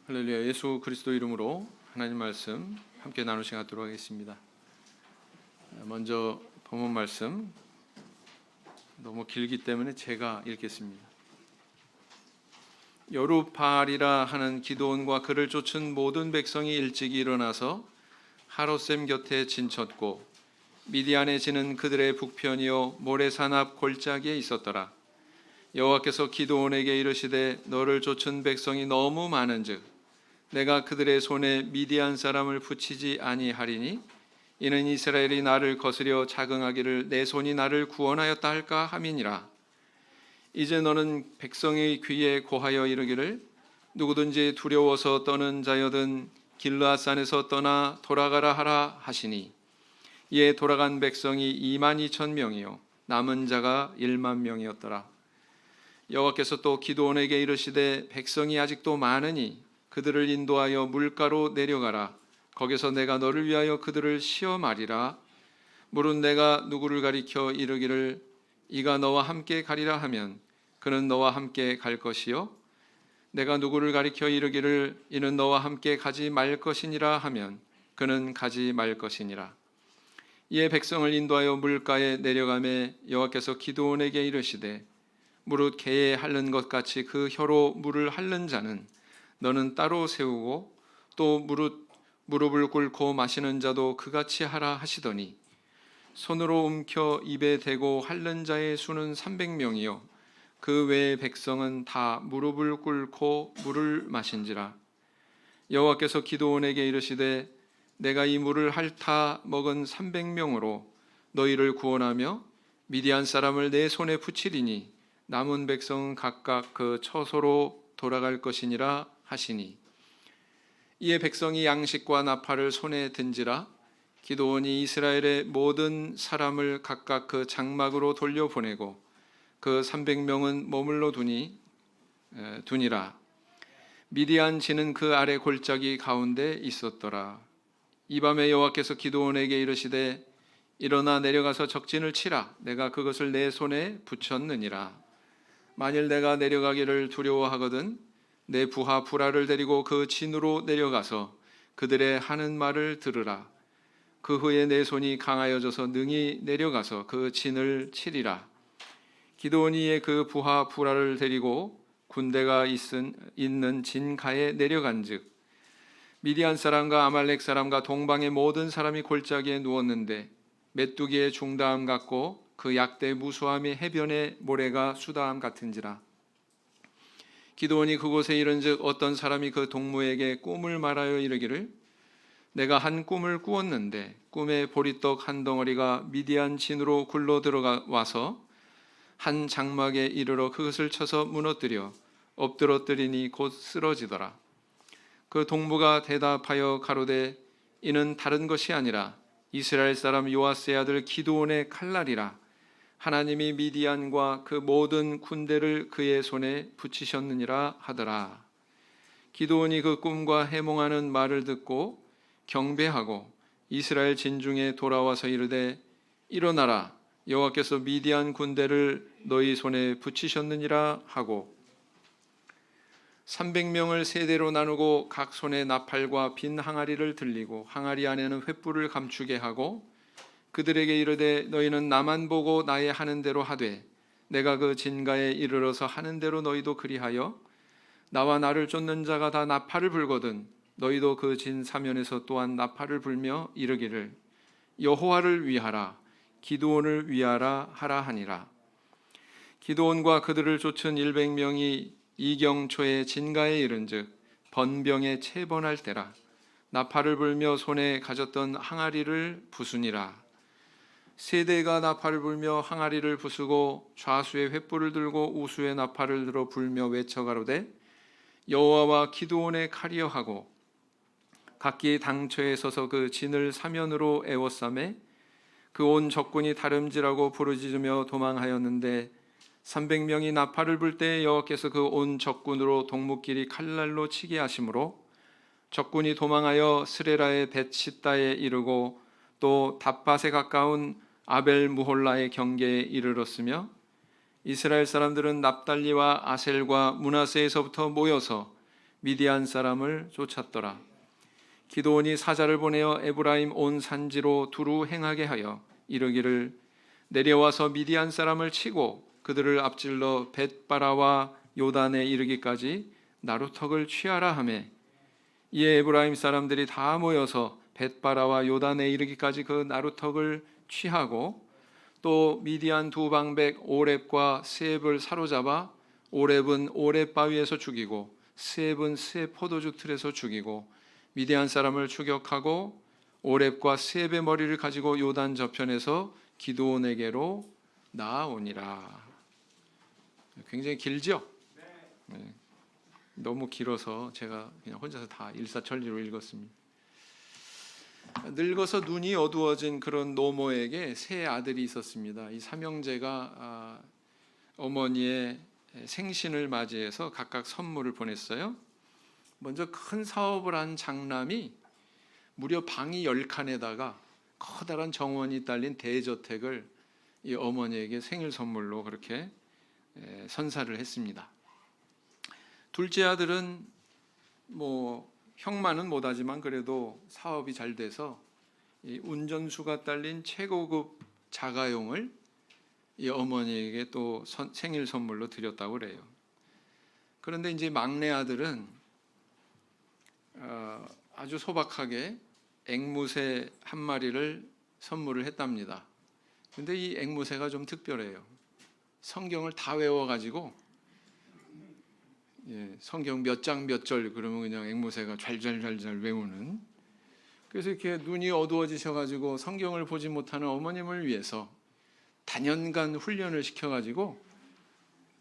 할렐루야. 예수 그리스도 이름으로 하나님 말씀 함께 나누시 갖도록 하겠습니다. 먼저 본문 말씀 너무 길기 때문에 제가 읽겠습니다. 여룻바알이라 하는 기드온과 그를 쫓은 모든 백성이 일찍이 일어나서 하롯셈 곁에 진쳤고 미디안에 지는 그들의 북편이요 모레산 앞 골짜기에 있었더라. 여호와께서 기드온에게 이르시되 너를 쫓은 백성이 너무 많은즉 내가 그들의 손에 미디안 사람을 붙이지 아니하리니 이는 이스라엘이 나를 거스려 자긍하기를 내 손이 나를 구원하였다 할까 함이니라. 이제 너는 백성의 귀에 고하여 이르기를 누구든지 두려워서 떠는 자여든 길르앗산에서 떠나 돌아가라 하라 하시니 이에 돌아간 백성이 22,000명이요 남은 자가 10,000명이었더라. 여호와께서 또 기드온에게 이르시되 백성이 아직도 많으니 그들을 인도하여 물가로 내려가라. 거기서 내가 너를 위하여 그들을 시험하리라. 물은 내가 누구를 가리켜 이르기를 이가 너와 함께 가리라 하면 그는 너와 함께 갈 것이요 내가 누구를 가리켜 이르기를 이는 너와 함께 가지 말 것이니라 하면 그는 가지 말 것이니라. 이에 백성을 인도하여 물가에 내려가매 여호와께서 기드온에게 이르시되 무릇 개에 핥는 것 같이 그 혀로 물을 핥는 자는 너는 따로 세우고 또 무릎을 꿇고 마시는 자도 그같이 하라 하시더니 손으로 움켜 입에 대고 핥는 자의 수는 300명이요 그 외의 백성은 다 무릎을 꿇고 물을 마신지라. 여호와께서 기드온에게 이르시되 내가 이 물을 핥아 먹은 300명으로 너희를 구원하며 미디안 사람을 내 손에 붙이리니 남은 백성은 각각 그 처소로 돌아갈 것이니라 하시니 이에 백성이 양식과 나팔을 손에 든지라. 기드온이 이스라엘의 모든 사람을 각각 그 장막으로 돌려보내고 그 300명은 머물러 두니라. 미디안 지는 그 아래 골짜기 가운데 있었더라. 이 밤에 여호와께서 기드온에게 이르시되 일어나 내려가서 적진을 치라. 내가 그것을 내 손에 붙였느니라. 만일 내가 내려가기를 두려워하거든 내 부하 부라를 데리고 그 진으로 내려가서 그들의 하는 말을 들으라. 그 후에 내 손이 강하여져서 능히 내려가서 그 진을 치리라. 기드온이 그 부하 부라를 데리고 군대가 있는 진가에 내려간즉 미디안 사람과 아말렉 사람과 동방의 모든 사람이 골짜기에 누웠는데 메뚜기의 중다함 같고 그 약대 무수함이 해변의 모래가 수다함 같은지라. 기드온이 그곳에 이른즉 어떤 사람이 그 동무에게 꿈을 말하여 이르기를 내가 한 꿈을 꾸었는데 꿈에 보리떡 한 덩어리가 미디안 진으로 굴러 들어와서 한 장막에 이르러 그것을 쳐서 무너뜨려 엎드러뜨리니 곧 쓰러지더라. 그 동무가 대답하여 가로되 이는 다른 것이 아니라 이스라엘 사람 요아스의 아들 기드온의 칼날이라. 하나님이 미디안과 그 모든 군대를 그의 손에 붙이셨느니라 하더라. 기드온이 그 꿈과 해몽하는 말을 듣고 경배하고 이스라엘 진중에 돌아와서 이르되 일어나라. 여호와께서 미디안 군대를 너희 손에 붙이셨느니라 하고 300명을 세대로 나누고 각 손에 나팔과 빈 항아리를 들리고 항아리 안에는 횃불을 감추게 하고 그들에게 이르되 너희는 나만 보고 나의 하는 대로 하되 내가 그 진가에 이르러서 하는 대로 너희도 그리하여 나와 나를 쫓는 자가 다 나팔을 불거든 너희도 그 진 사면에서 또한 나팔을 불며 이르기를 여호와를 위하라 기드온을 위하라 하라 하니라. 기드온과 그들을 쫓은 100명이 이경초에 진가에 이른즉 번병에 채번할 때라. 나팔을 불며 손에 가졌던 항아리를 부수니라. 세대가 나팔을 불며 항아리를 부수고 좌수에 횃불을 들고 우수에 나팔을 들어 불며 외쳐 가로되 여호와와 기드온의 칼이여 하고 각기 당처에 서서 그 진을 사면으로 에워싸매 그 온 적군이 다름질하고 부르짖으며 도망하였는데 300명이 나팔을 불 때 여호와께서 그 온 적군으로 동무끼리 칼날로 치게 하심으로 적군이 도망하여 스레라의 벳시다에 이르고 또 답밭에 가까운 아벨 무홀라의 경계에 이르렀으며 이스라엘 사람들은 납달리와 아셀과 므낫세에서부터 모여서 미디안 사람을 쫓았더라. 기드온이 사자를 보내어 에브라임 온 산지로 두루 행하게 하여 이르기를 내려와서 미디안 사람을 치고 그들을 앞질러 벳바라와 요단에 이르기까지 나루턱을 취하라 하매 이에 에브라임 사람들이 다 모여서 벳바라와 요단에 이르기까지 그 나루턱을 취하고 또 미디안 두 방백 오렙과 스앱을 사로잡아 오렙은 오렙 바위에서 죽이고 스앱은 스앱 포도주 틀에서 죽이고 미디안 사람을 추격하고 오렙과 스앱의 머리를 가지고 요단 저편에서 기드온에게로 나아오니라. 굉장히 길죠? 네. 너무 길어서 제가 그냥 혼자서 다 일사천리로 읽었습니다. 늙어서 눈이 어두워진 그런 노모에게 세 아들이 있었습니다. 이 삼형제가 어머니의 생신을 맞이해서 각각 선물을 보냈어요. 먼저 큰 사업을 한 장남이 무려 방이 10칸에다가 커다란 정원이 딸린 대저택을 이 어머니에게 생일 선물로 그렇게 선사를 했습니다. 둘째 아들은 뭐 형만은 못하지만 그래도 사업이 잘 돼서 이 운전수가 딸린 최고급 자가용을 이 어머니에게 또 생일 선물로 드렸다고 그래요. 그런데 이제 막내 아들은 아주 소박하게 앵무새 한 마리를 선물을 했답니다. 근데 이 앵무새가 좀 특별해요. 성경을 다 외워가지고 성경 몇 장 몇 절 그러면 그냥 앵무새가 잘잘잘잘 외우는. 그래서 이렇게 눈이 어두워지셔가지고 성경을 보지 못하는 어머님을 위해서 단연간 훈련을 시켜가지고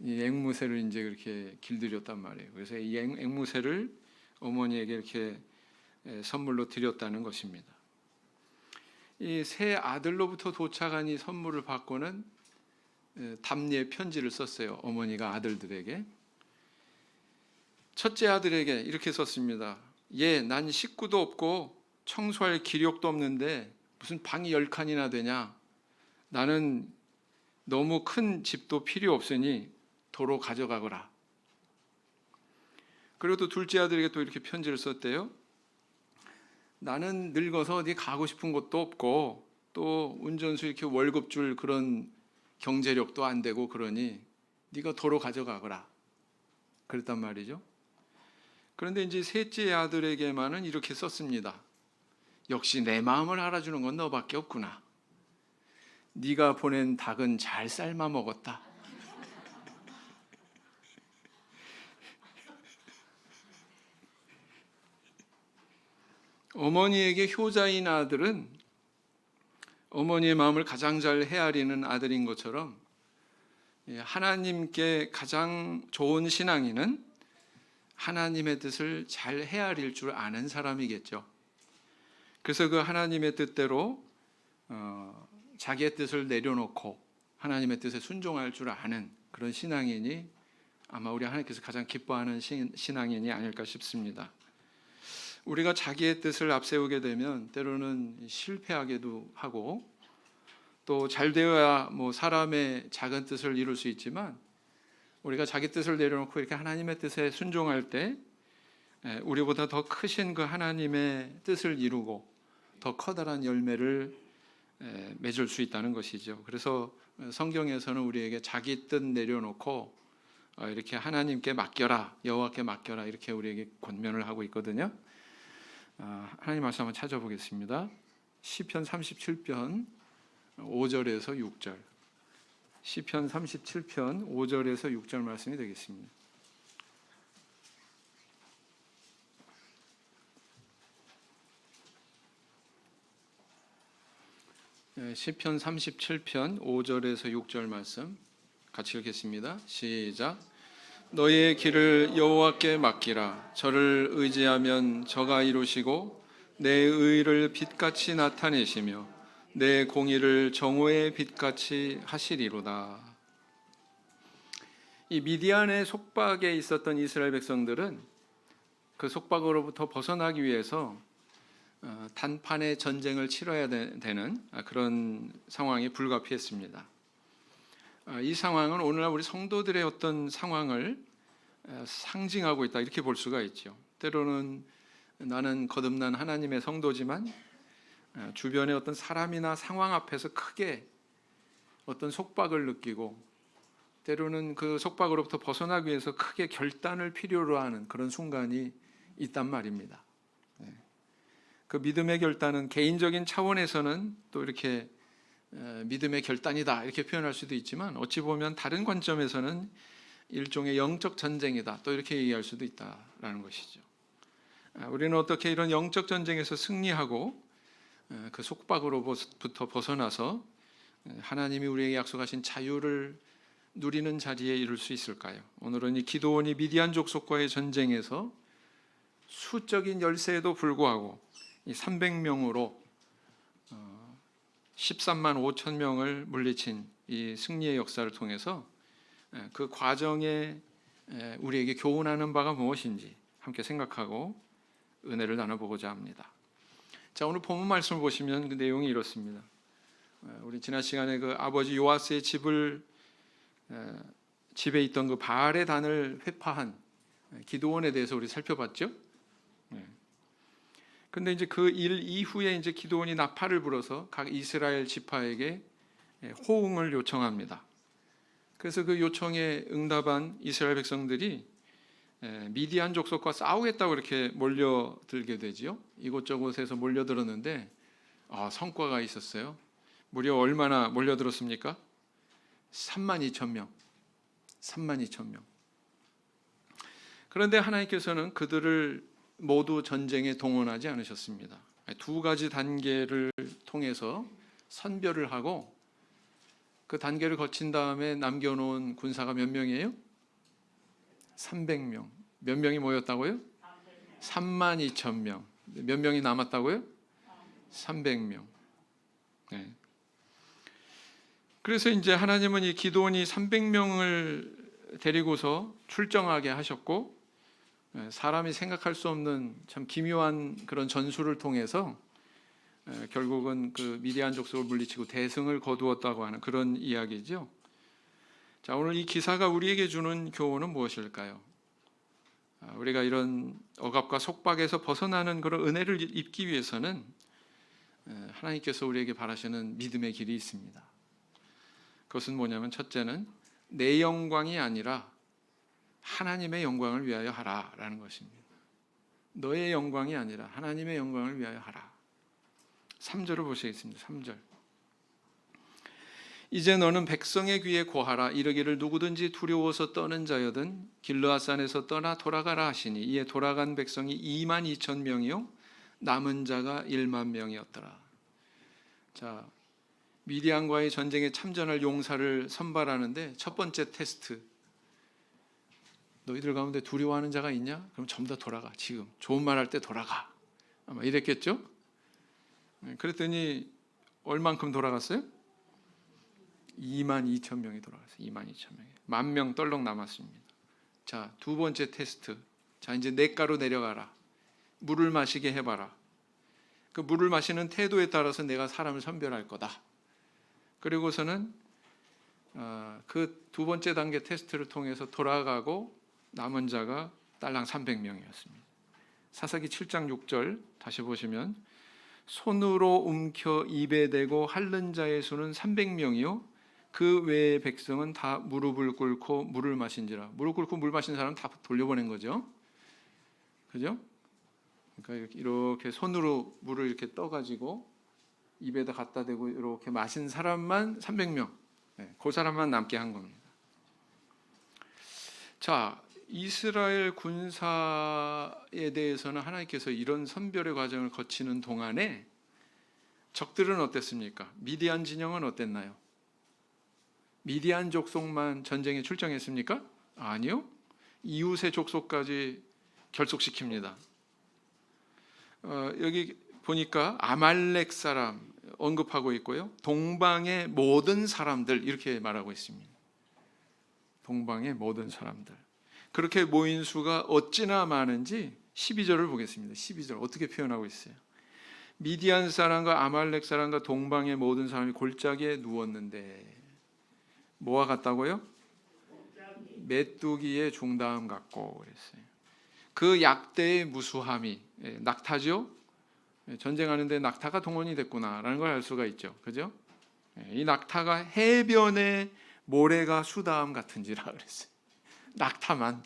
이 앵무새를 이제 그렇게 길들였단 말이에요. 그래서 이 앵무새를 어머니에게 이렇게 선물로 드렸다는 것입니다. 이 세 아들로부터 도착한 이 선물을 받고는 답례 편지를 썼어요. 어머니가 아들들에게. 첫째 아들에게 이렇게 썼습니다. 난 식구도 없고 청소할 기력도 없는데 무슨 방이 10칸이나 되냐. 나는 너무 큰 집도 필요 없으니 도로 가져가거라. 그리고 또 둘째 아들에게 또 이렇게 편지를 썼대요. 나는 늙어서 어디 가고 싶은 곳도 없고 또 운전수 이렇게 월급 줄 그런 경제력도 안 되고 그러니 네가 도로 가져가거라. 그랬단 말이죠. 그런데 이제 셋째 아들에게만은 이렇게 썼습니다. 역시 내 마음을 알아주는 건 너밖에 없구나. 네가 보낸 닭은 잘 삶아 먹었다. 어머니에게 효자인 아들은 어머니의 마음을 가장 잘 헤아리는 아들인 것처럼 하나님께 가장 좋은 신앙인은 하나님의 뜻을 잘 헤아릴 줄 아는 사람이겠죠. 그래서 그 하나님의 뜻대로 자기의 뜻을 내려놓고 하나님의 뜻에 순종할 줄 아는 그런 신앙인이 아마 우리 하나님께서 가장 기뻐하는 신앙인이 아닐까 싶습니다. 우리가 자기의 뜻을 앞세우게 되면 때로는 실패하기도 하고 또 잘 되어야 뭐 사람의 작은 뜻을 이룰 수 있지만 우리가 자기 뜻을 내려놓고 이렇게 하나님의 뜻에 순종할 때 우리보다 더 크신 그 하나님의 뜻을 이루고 더 커다란 열매를 맺을 수 있다는 것이죠. 그래서 성경에서는 우리에게 자기 뜻 내려놓고 이렇게 하나님께 맡겨라, 여호와께 맡겨라 이렇게 우리에게 권면을 하고 있거든요. 하나님 말씀 한번 찾아보겠습니다. 시편 37편 5절에서 6절. 시편 37편 5절에서 6절 말씀이 되겠습니다. 시편 37편 5절에서 6절 말씀 같이 읽겠습니다. 시작. 너의 길을 여호와께 맡기라. 저를 의지하면 저가 이루시고 내 의를 빛같이 나타내시며 내 공의를 정오의 빛같이 하시리로다. 이 미디안의 속박에 있었던 이스라엘 백성들은 그 속박으로부터 벗어나기 위해서 단판의 전쟁을 치러야 되는 그런 상황이 불가피했습니다. 이 상황은 오늘날 우리 성도들의 어떤 상황을 상징하고 있다 이렇게 볼 수가 있죠. 때로는 나는 거듭난 하나님의 성도지만 주변의 어떤 사람이나 상황 앞에서 크게 어떤 속박을 느끼고 때로는 그 속박으로부터 벗어나기 위해서 크게 결단을 필요로 하는 그런 순간이 있단 말입니다. 그 믿음의 결단은 개인적인 차원에서는 또 이렇게 믿음의 결단이다 이렇게 표현할 수도 있지만 어찌 보면 다른 관점에서는 일종의 영적 전쟁이다 또 이렇게 얘기할 수도 있다라는 것이죠. 우리는 어떻게 이런 영적 전쟁에서 승리하고 그 속박으로부터 벗어나서 하나님이 우리에게 약속하신 자유를 누리는 자리에 이룰 수 있을까요? 오늘은 이 기드온이 미디안 족속과의 전쟁에서 수적인 열세에도 불구하고 이 300명으로 13만 5천 명을 물리친 이 승리의 역사를 통해서 그 과정에 우리에게 교훈하는 바가 무엇인지 함께 생각하고 은혜를 나눠보고자 합니다. 자, 오늘 본문 말씀을 보시면 그 내용이 이렇습니다. 우리 지난 시간에 그 아버지 요아스의 집에 있던 그 바알의 단을 회파한 기드온에 대해서 우리 살펴봤죠. 근데 이제 그 일 이후에 이제 기드온이 나팔을 불어서 각 이스라엘 지파에게 호응을 요청합니다. 그래서 그 요청에 응답한 이스라엘 백성들이 미디안 족속과 싸우겠다고 이렇게 몰려들게 되지요. 이곳저곳에서 몰려들었는데 성과가 있었어요. 무려 얼마나 몰려들었습니까? 32,000명. 32,000명. 그런데 하나님께서는 그들을 모두 전쟁에 동원하지 않으셨습니다. 두 가지 단계를 통해서 선별을 하고 그 단계를 거친 다음에 남겨놓은 군사가 몇 명이에요? 300명. 몇 명이 모였다고요? 32,000명. 몇 명이 남았다고요? 300명. 네. 그래서 이제 하나님은 이 기드온이 300명을 데리고서 출정하게 하셨고 사람이 생각할 수 없는 참 기묘한 그런 전술을 통해서 결국은 그 미디안 족속을 물리치고 대승을 거두었다고 하는 그런 이야기죠. 자, 오늘 이 기사가 우리에게 주는 교훈은 무엇일까요? 우리가 이런 억압과 속박에서 벗어나는 그런 은혜를 입기 위해서는 하나님께서 우리에게 바라시는 믿음의 길이 있습니다. 그것은 뭐냐면 첫째는 내 영광이 아니라 하나님의 영광을 위하여 하라라는 것입니다. 너의 영광이 아니라 하나님의 영광을 위하여 하라. 3절을 보시겠습니다. 3절. 이제 너는 백성의 귀에 고하라. 이르기를 누구든지 두려워서 떠는 자여든 길르앗산에서 떠나 돌아가라 하시니 이에 돌아간 백성이 22,000명이요 남은 자가 1만 명이었더라. 자, 미디안과의 전쟁에 참전할 용사를 선발하는데 첫 번째 테스트. 너희들 가운데 두려워하는 자가 있냐? 그럼 전부 다 돌아가. 지금 좋은 말 할 때 돌아가. 아마 이랬겠죠? 그랬더니 얼만큼 돌아갔어요? 22,000명이 돌아갔어요. 22,000명이. 10,000명 떨렁 남았습니다. 자, 두 번째 테스트. 자, 이제 냇가로 내려가라. 물을 마시게 해봐라. 그 물을 마시는 태도에 따라서 내가 사람을 선별할 거다. 그리고서는 그 두 번째 단계 테스트를 통해서 돌아가고 남은 자가 딸랑 300명이었습니다. 사사기 7장 6절 다시 보시면 손으로 움켜 입에 대고 핥는 자의 수는 300명이요 그 외의 백성은 다 무릎을 꿇고 물을 마신지라. 무릎 꿇고 물 마신 사람은 다 돌려보낸 거죠. 그죠? 그러니까 이렇게 손으로 물을 이렇게 떠가지고 입에다 갖다 대고 이렇게 마신 사람만 300명. 그 사람만 남게 한 겁니다. 자, 이스라엘 군사에 대해서는 하나님께서 이런 선별의 과정을 거치는 동안에 적들은 어땠습니까? 미디안 진영은 어땠나요? 미디안 족속만 전쟁에 출정했습니까? 아니요. 이웃의 족속까지 결속시킵니다. 여기 보니까 아말렉 사람 언급하고 있고요. 동방의 모든 사람들 이렇게 말하고 있습니다. 동방의 모든 사람들. 그렇게 모인 수가 어찌나 많은지 12절을 보겠습니다. 12절 어떻게 표현하고 있어요? 미디안 사람과 아말렉 사람과 동방의 모든 사람이 골짜기에 누웠는데 뭐와 같다고요? 메뚜기의 중다음 같고 그랬어요. 그 약대의 무수함이 낙타죠. 전쟁하는데 낙타가 동원이 됐구나라는 걸 알 수가 있죠. 그죠? 이 낙타가 해변의 모래가 수다음 같은지라 그랬어요. 낙타만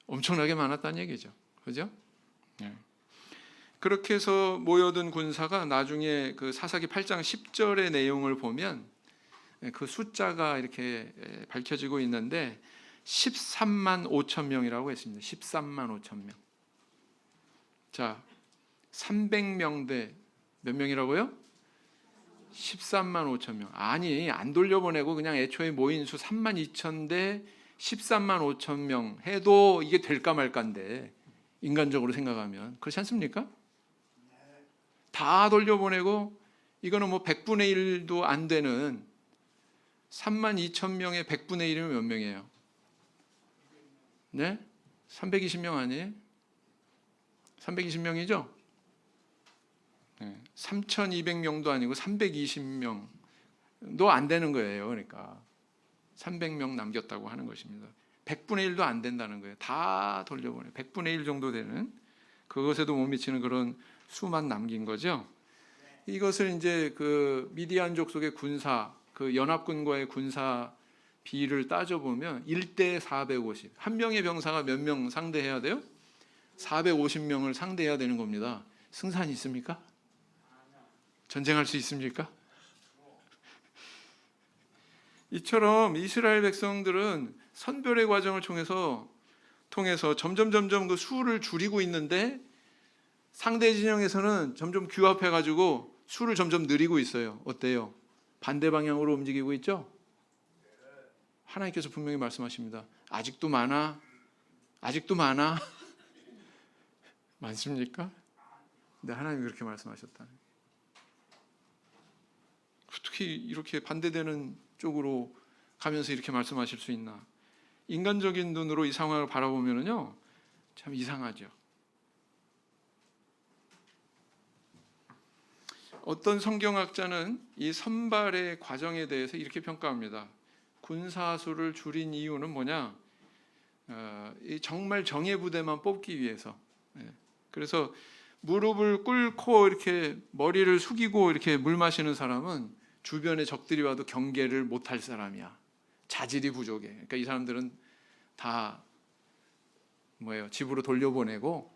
엄청나게 많았다는 얘기죠. 그죠? 그렇게 해서 모여든 군사가 나중에 그 사사기 8장 10절의 내용을 보면 그 숫자가 이렇게 밝혀지고 있는데 13만 5천 명이라고 했습니다. 13만 5천 명. 자, 300명 대 몇 명이라고요? 13만 5천 명. 아니, 안 돌려보내고 그냥 애초에 모인 수 3만 2천 대 13만 5천 명 해도 이게 될까 말까인데, 인간적으로 생각하면 그렇지 않습니까? 다 돌려보내고 이거는 뭐 100분의 1도 안 되는 3만 2천 명의 100분의 1이면 몇 명이에요? 네? 320명 아니에요? 320명이죠? 네. 3,200명도 아니고 320명도 안 되는 거예요. 그러니까 300명 남겼다고 하는 것입니다. 100분의 1도 안 된다는 거예요. 다 돌려보내. 100분의 1 정도 되는, 그것에도 못 미치는 그런 수만 남긴 거죠. 이것을 이제 그 미디안 족속의 군사, 그 연합군과의 군사 비를 따져보면 1대 450. 한 명의 병사가 몇 명 상대해야 돼요? 450명을 상대해야 되는 겁니다. 승산이 있습니까? 전쟁할 수 있습니까? 이처럼 이스라엘 백성들은 선별의 과정을 통해서 점점 그 수를 줄이고 있는데, 상대 진영에서는 점점 규합해 가지고 수를 점점 늘리고 있어요. 어때요? 반대 방향으로 움직이고 있죠? 하나님께서 분명히 말씀하십니다. 아직도 많아. 아직도 많아. 많습니까? 근데 하나님이 그렇게 말씀하셨다. 어떻게 이렇게 반대되는 쪽으로 가면서 이렇게 말씀하실 수 있나? 인간적인 눈으로 이 상황을 바라보면요, 참 이상하죠. 어떤 성경학자는 이 선발의 과정에 대해서 이렇게 평가합니다. 군사수를 줄인 이유는 뭐냐? 정말 정예부대만 뽑기 위해서. 그래서 무릎을 꿇고 이렇게 머리를 숙이고 이렇게 물 마시는 사람은 주변의 적들이 와도 경계를 못할 사람이야. 자질이 부족해. 그러니까 이 사람들은 다 집으로 돌려보내고,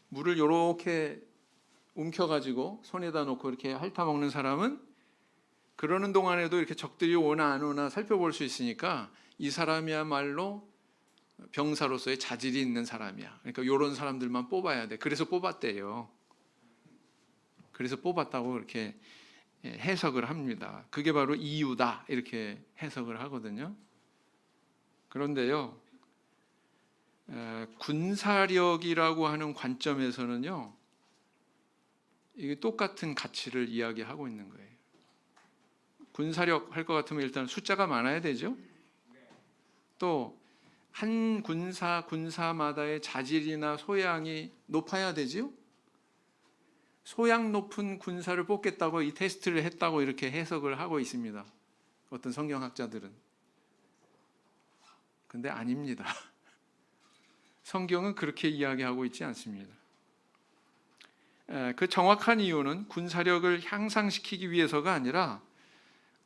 물을 이렇게 움켜가지고 손에다 놓고 이렇게 핥아먹는 사람은 그러는 동안에도 이렇게 적들이 오나 안 오나 살펴볼 수 있으니까 이 사람이야말로 병사로서의 자질이 있는 사람이야. 그러니까 이런 사람들만 뽑아야 돼. 그래서 뽑았대요. 그래서 뽑았다고 이렇게 해석을 합니다. 그게 바로 이유다, 이렇게 해석을 하거든요. 그런데요, 군사력이라고 하는 관점에서는요, 이게 똑같은 가치를 이야기하고 있는 거예요. 군사력 할 것 같으면 일단 숫자가 많아야 되죠. 또 한 군사마다의 자질이나 소양이 높아야 되죠. 소양 높은 군사를 뽑겠다고 이 테스트를 했다고 이렇게 해석을 하고 있습니다. 어떤 성경학자들은. 근데 아닙니다. 성경은 그렇게 이야기하고 있지 않습니다. 그 정확한 이유는 군사력을 향상시키기 위해서가 아니라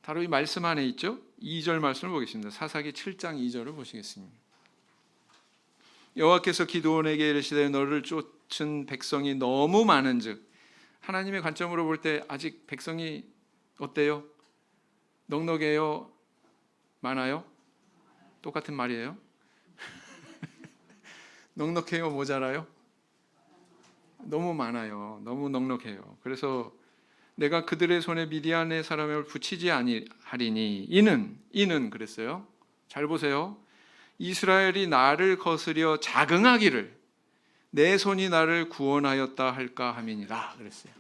바로 이 말씀 안에 있죠. 2절 말씀을 보겠습니다. 사사기 7장 2절을 보시겠습니다. 여호와께서 기드온에게 이르시되 너를 쫓은 백성이 너무 많은즉, 하나님의 관점으로 볼 때 아직 백성이 어때요? 넉넉해요? 많아요? 똑같은 말이에요. 넉넉해요? 모자라요? 너무 많아요. 너무 넉넉해요. 그래서 내가 그들의 손에 미디안의 사람을 붙이지 아니하리니 이는 그랬어요. 잘 보세요. 이스라엘이 나를 거스려 자긍하기를 내 손이 나를 구원하였다 할까 함이니라 그랬어요.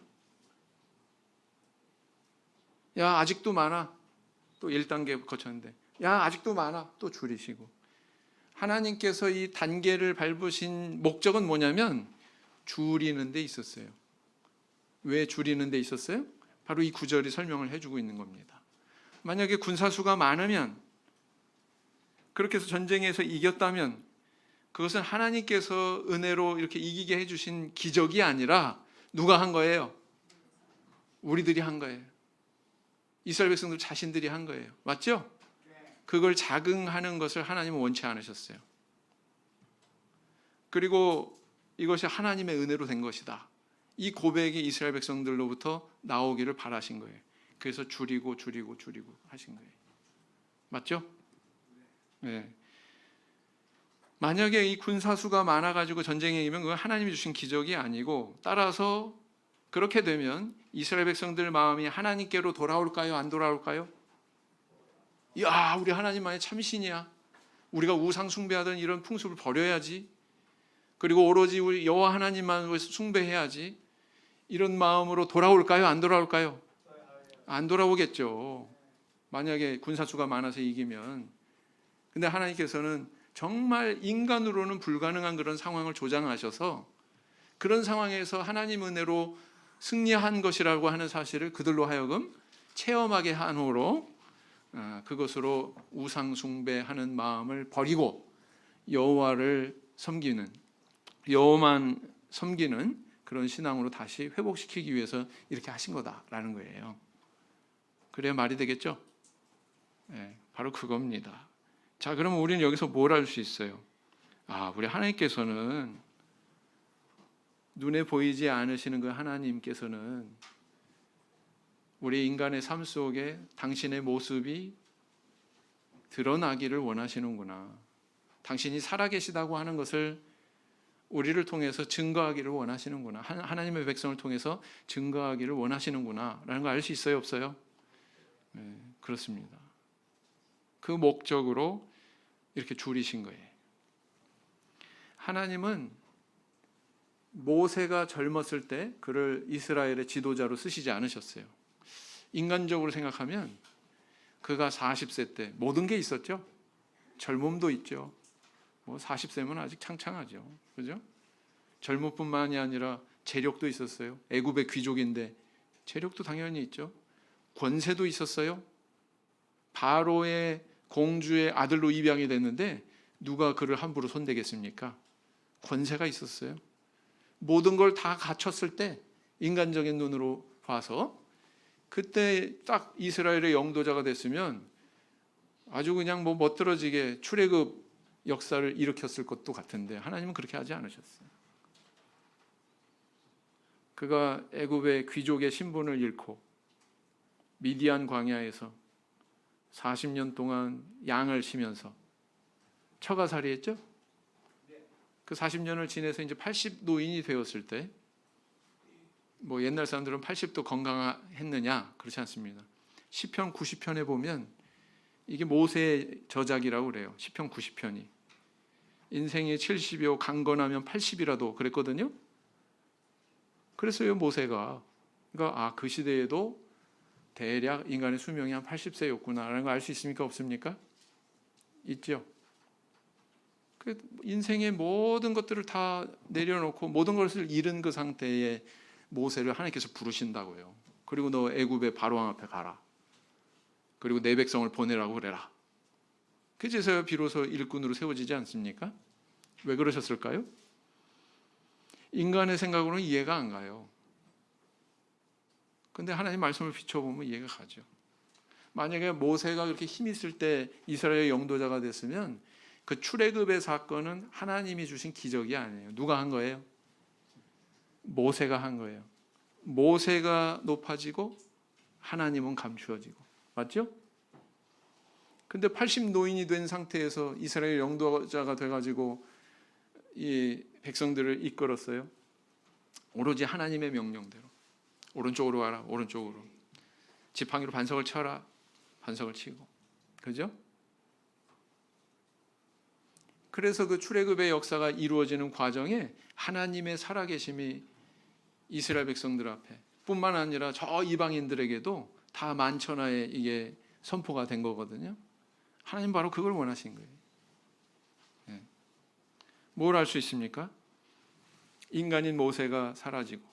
야, 아직도 많아. 또 1단계 거쳤는데, 야, 아직도 많아. 또 줄이시고. 하나님께서 이 단계를 밟으신 목적은 뭐냐면 줄이는 데 있었어요. 왜 줄이는 데 있었어요? 바로 이 구절이 설명을 해주고 있는 겁니다. 만약에 군사수가 많으면 그렇게 해서 전쟁에서 이겼다면 그것은 하나님께서 은혜로 이렇게 이기게 해주신 기적이 아니라 누가 한 거예요? 우리들이 한 거예요. 이스라엘 백성들 자신들이 한 거예요. 맞죠? 그걸 자긍하는 것을 하나님은 원치 않으셨어요. 그리고 이것이 하나님의 은혜로 된 것이다. 이 고백이 이스라엘 백성들로부터 나오기를 바라신 거예요. 그래서 줄이고 하신 거예요. 맞죠? 네. 만약에 이 군사수가 많아가지고 전쟁에 이기면 그건 하나님이 주신 기적이 아니고, 따라서 그렇게 되면 이스라엘 백성들 마음이 하나님께로 돌아올까요? 안 돌아올까요? 야, 우리 하나님만이 참신이야. 우리가 우상 숭배하던 이런 풍습을 버려야지. 그리고 오로지 우리 여호와 하나님만 숭배해야지. 이런 마음으로 돌아올까요? 안 돌아올까요? 안 돌아오겠죠. 만약에 군사수가 많아서 이기면. 근데 하나님께서는 정말 인간으로는 불가능한 그런 상황을 조장하셔서 그런 상황에서 하나님 은혜로 승리한 것이라고 하는 사실을 그들로 하여금 체험하게 함으로 그것으로 우상 숭배하는 마음을 버리고 여호와를 섬기는, 여호와만 섬기는 그런 신앙으로 다시 회복시키기 위해서 이렇게 하신 거다라는 거예요. 그래야 말이 되겠죠? 네, 바로 그겁니다. 자, 그러면 우리는 여기서 뭘 알 수 있어요? 우리 하나님께서는, 눈에 보이지 않으시는 그 하나님께서는 우리 인간의 삶 속에 당신의 모습이 드러나기를 원하시는구나. 당신이 살아계시다고 하는 것을 우리를 통해서 증거하기를 원하시는구나. 하나님의 백성을 통해서 증거하기를 원하시는구나 라는 걸 알 수 있어요, 없어요? 네, 그렇습니다. 그 목적으로 이렇게 줄이신 거예요. 하나님은 모세가 젊었을 때 그를 이스라엘의 지도자로 쓰시지 않으셨어요. 인간적으로 생각하면 그가 40세 때 모든 게 있었죠. 젊음도 있죠. 40세면 아직 창창하죠. 그죠? 젊음뿐만이 아니라 재력도 있었어요. 애굽의 귀족인데 재력도 당연히 있죠. 권세도 있었어요. 바로의 공주의 아들로 입양이 됐는데 누가 그를 함부로 손대겠습니까? 권세가 있었어요. 모든 걸 다 갖췄을 때 인간적인 눈으로 봐서 그때 딱 이스라엘의 영도자가 됐으면 아주 그냥 멋들어지게 출애굽 역사를 일으켰을 것도 같은데 하나님은 그렇게 하지 않으셨어요. 그가 애굽의 귀족의 신분을 잃고 미디안 광야에서 40년 동안 양을 치면서 처가살이했죠. 그 40년을 지내서 이제 80 노인이 되었을 때, 옛날 사람들은 80도 건강했느냐? 그렇지 않습니다. 시편 90편에 보면 이게 모세의 저작이라고 그래요. 시편 90편이. 인생이 70이요 강건하면 80이라도 그랬거든요. 그랬어요, 모세가. 그러니까 그 시대에도 대략 인간의 수명이 한 80세였구나라는 걸 알 수 있습니까? 없습니까? 있죠. 인생의 모든 것들을 다 내려놓고 모든 것을 잃은 그 상태의 모세를 하나님께서 부르신다고요. 그리고 너 애굽의 바로왕 앞에 가라. 그리고 내 백성을 보내라고 그래라. 그제서야 비로소 일꾼으로 세워지지 않습니까? 왜 그러셨을까요? 인간의 생각으로는 이해가 안 가요. 근데 하나님 말씀을 비춰보면 이해가 가죠. 만약에 모세가 그렇게 힘 있을 때 이스라엘의 영도자가 됐으면 그 출애굽의 사건은 하나님이 주신 기적이 아니에요. 누가 한 거예요? 모세가 한 거예요. 모세가 높아지고 하나님은 감추어지고. 맞죠? 근데 80 노인이 된 상태에서 이스라엘 영도자가 돼가지고 이 백성들을 이끌었어요. 오로지 하나님의 명령대로. 오른쪽으로 와라, 오른쪽으로. 지팡이로 반석을 쳐라, 반석을 치고. 그죠? 그래서 그 출애굽의 역사가 이루어지는 과정에 하나님의 살아계심이 이스라엘 백성들 앞에 뿐만 아니라 저 이방인들에게도 다 만천하에 이게 선포가 된 거거든요. 하나님 바로 그걸 원하신 거예요. 네. 뭘 알 수 있습니까? 인간인 모세가 사라지고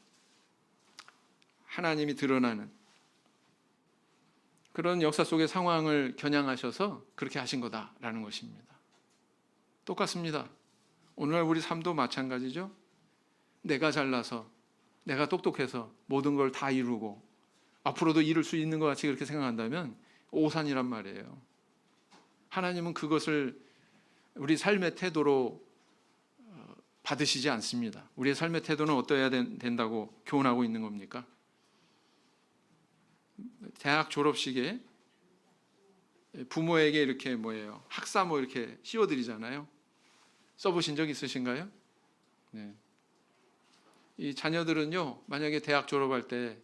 하나님이 드러나는, 그런 역사 속의 상황을 겨냥하셔서 그렇게 하신 거다라는 것입니다. 똑같습니다. 오늘날 우리 삶도 마찬가지죠. 내가 잘나서, 내가 똑똑해서 모든 걸 다 이루고 앞으로도 이룰 수 있는 것 같이 그렇게 생각한다면 오산이란 말이에요. 하나님은 그것을 우리 삶의 태도로 받으시지 않습니다. 우리의 삶의 태도는 어떠해야 된다고 교훈하고 있는 겁니까? 대학 졸업식에 부모에게 이렇게 학사모 이렇게 씌워드리잖아요. 써보신 적 있으신가요? 네. 이 자녀들은요, 만약에 대학 졸업할 때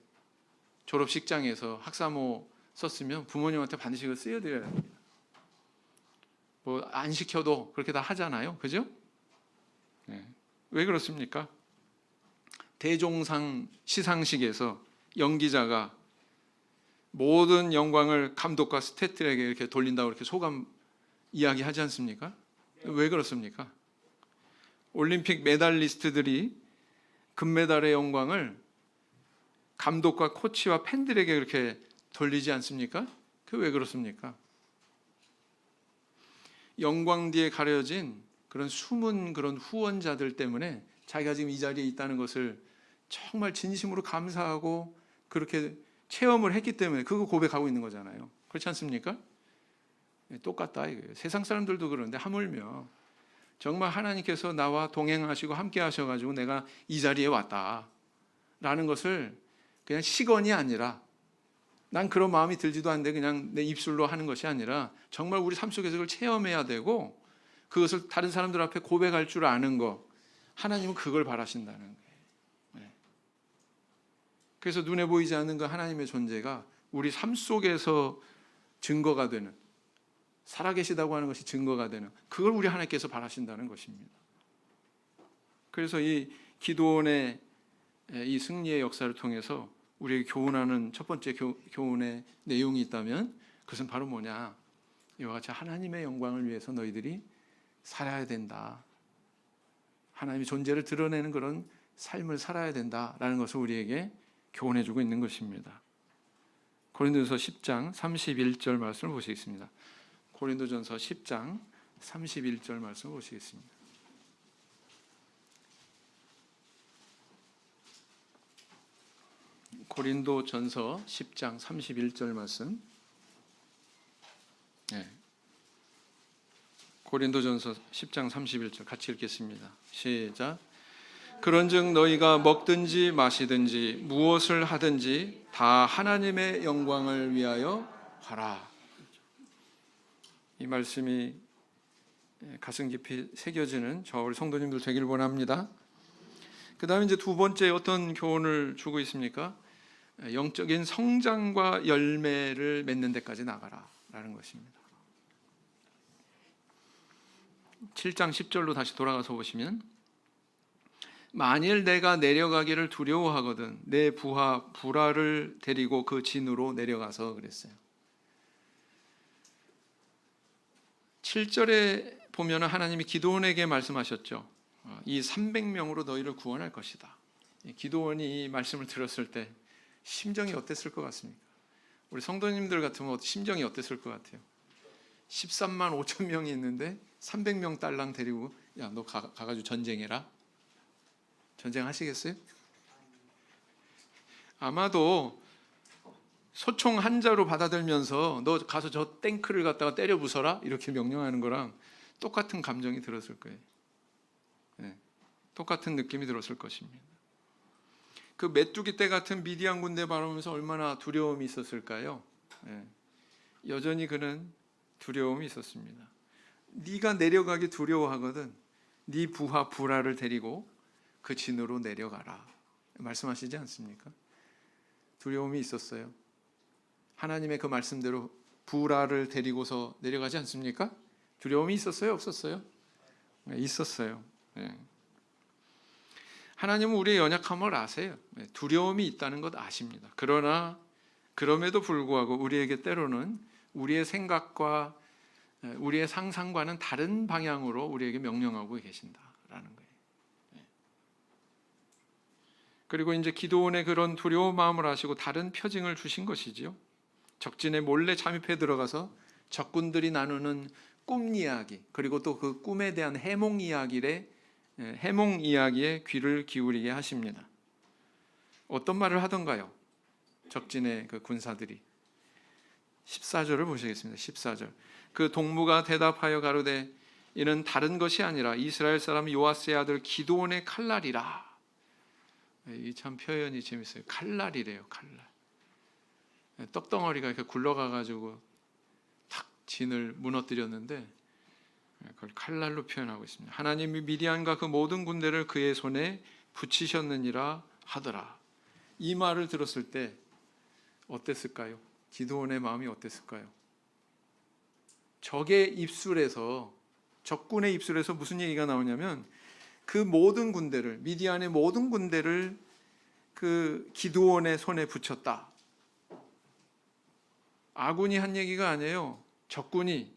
졸업식장에서 학사모 썼으면 부모님한테 반드시 그걸 쓰여드려야 합니다. 안 시켜도 그렇게 다 하잖아요. 그죠? 네. 왜 그렇습니까? 대종상 시상식에서 연기자가 모든 영광을 감독과 스태프들에게 이렇게 돌린다고 이렇게 소감 이야기하지 않습니까? 왜 그렇습니까? 올림픽 메달리스트들이 금메달의 영광을 감독과 코치와 팬들에게 그렇게 돌리지 않습니까? 그 왜 그렇습니까? 영광 뒤에 가려진 그런 숨은 그런 후원자들 때문에 자기가 지금 이 자리에 있다는 것을 정말 진심으로 감사하고 그렇게 체험을 했기 때문에 그거 고백하고 있는 거잖아요. 그렇지 않습니까? 똑같다 이거예요. 세상 사람들도 그러는데 하물며 정말 하나님께서 나와 동행하시고 함께 하셔가지고 내가 이 자리에 왔다라는 것을 그냥 시건이 아니라, 난 그런 마음이 들지도 않는데 그냥 내 입술로 하는 것이 아니라 정말 우리 삶 속에서 그걸 체험해야 되고 그것을 다른 사람들 앞에 고백할 줄 아는 거, 하나님은 그걸 바라신다는 거예요. 네. 그래서 눈에 보이지 않는 그 하나님의 존재가 우리 삶 속에서 증거가 되는, 살아계시다고 하는 것이 증거가 되는, 그걸 우리 하나님께서 바라신다는 것입니다. 그래서 이 기도원의 이 승리의 역사를 통해서 우리에게 교훈하는 첫 번째 교훈의 내용이 있다면 그것은 바로 뭐냐? 이와 같이 하나님의 영광을 위해서 너희들이 살아야 된다. 하나님의 존재를 드러내는 그런 삶을 살아야 된다라는 것을 우리에게 교훈해주고 있는 것입니다. 고린도전서 10장 31절 말씀을 보시겠습니다. 고린도전서 10장 31절 말씀을 보시겠습니다. 고린도전서 10장 31절 말씀. 네. 고린도전서 10장 31절 같이 읽겠습니다. 시작. 그런즉 너희가 먹든지 마시든지 무엇을 하든지 다 하나님의 영광을 위하여 하라. 이 말씀이 가슴 깊이 새겨지는 저 우리 성도님들 되길 원합니다. 그 다음에 이제 두 번째 어떤 교훈을 주고 있습니까? 영적인 성장과 열매를 맺는 데까지 나가라 라는 것입니다. 7장 10절로 다시 돌아가서 보시면, 만일 내가 내려가기를 두려워하거든 내 부하 불화를 데리고 그 진으로 내려가서 그랬어요. 7절에 보면 하나님이 기드온에게 말씀하셨죠. 이 300명으로 너희를 구원할 것이다. 기드온이 이 말씀을 들었을 때 심정이 어땠을 것 같습니까? 우리 성도님들 같으면 심정이 어땠을 것 같아요? 13만 5천 명이 있는데 300명 딸랑 데리고 야, 너 가가지고 전쟁해라. 전쟁하시겠어요? 아마도 소총 한 자로 받아들면서 너 가서 저 탱크를 갖다가 때려 부숴라 이렇게 명령하는 거랑 똑같은 감정이 들었을 거예요. 네, 똑같은 느낌이 들었을 것입니다. 그 메뚜기 떼 같은 미디안 군대 바라보면서 얼마나 두려움이 있었을까요? 네, 여전히 그는 두려움이 있었습니다. 네가 내려가기 두려워하거든 네 부하 불화를 데리고 그 진으로 내려가라 말씀하시지 않습니까? 두려움이 있었어요. 하나님의 그 말씀대로 불화를 데리고서 내려가지 않습니까? 두려움이 있었어요? 없었어요? 네, 있었어요. 네. 하나님은 우리의 연약함을 아세요. 네, 두려움이 있다는 것 아십니다. 그러나 그럼에도 불구하고 우리에게 때로는 우리의 생각과 우리의 상상과는 다른 방향으로 우리에게 명령하고 계신다라는 거예요. 그리고 이제 기드온의 그런 두려운 마음을 아시고 다른 표징을 주신 것이지요. 적진에 몰래 잠입해 들어가서 적군들이 나누는 꿈 이야기, 그리고 또 그 꿈에 대한 해몽 이야기에 귀를 기울이게 하십니다. 어떤 말을 하던가요? 적진의 그 군사들이. 14절을 보시겠습니다. 14절. 그 동무가 대답하여 가로되 이는 다른 것이 아니라 이스라엘 사람 요아스의 아들 기드온의 칼날이라. 이 참 표현이 재밌어요. 칼날이래요. 칼날. 떡덩어리가 이렇게 굴러가가지고 탁 진을 무너뜨렸는데 그걸 칼날로 표현하고 있습니다. 하나님이 미디안과 그 모든 군대를 그의 손에 붙이셨느니라 하더라. 이 말을 들었을 때 어땠을까요? 기드온의 마음이 어땠을까요? 적군의 입술에서 무슨 얘기가 나오냐면 그 모든 군대를, 미디안의 모든 군대를 그 기드온의 손에 붙였다. 아군이 한 얘기가 아니에요. 적군이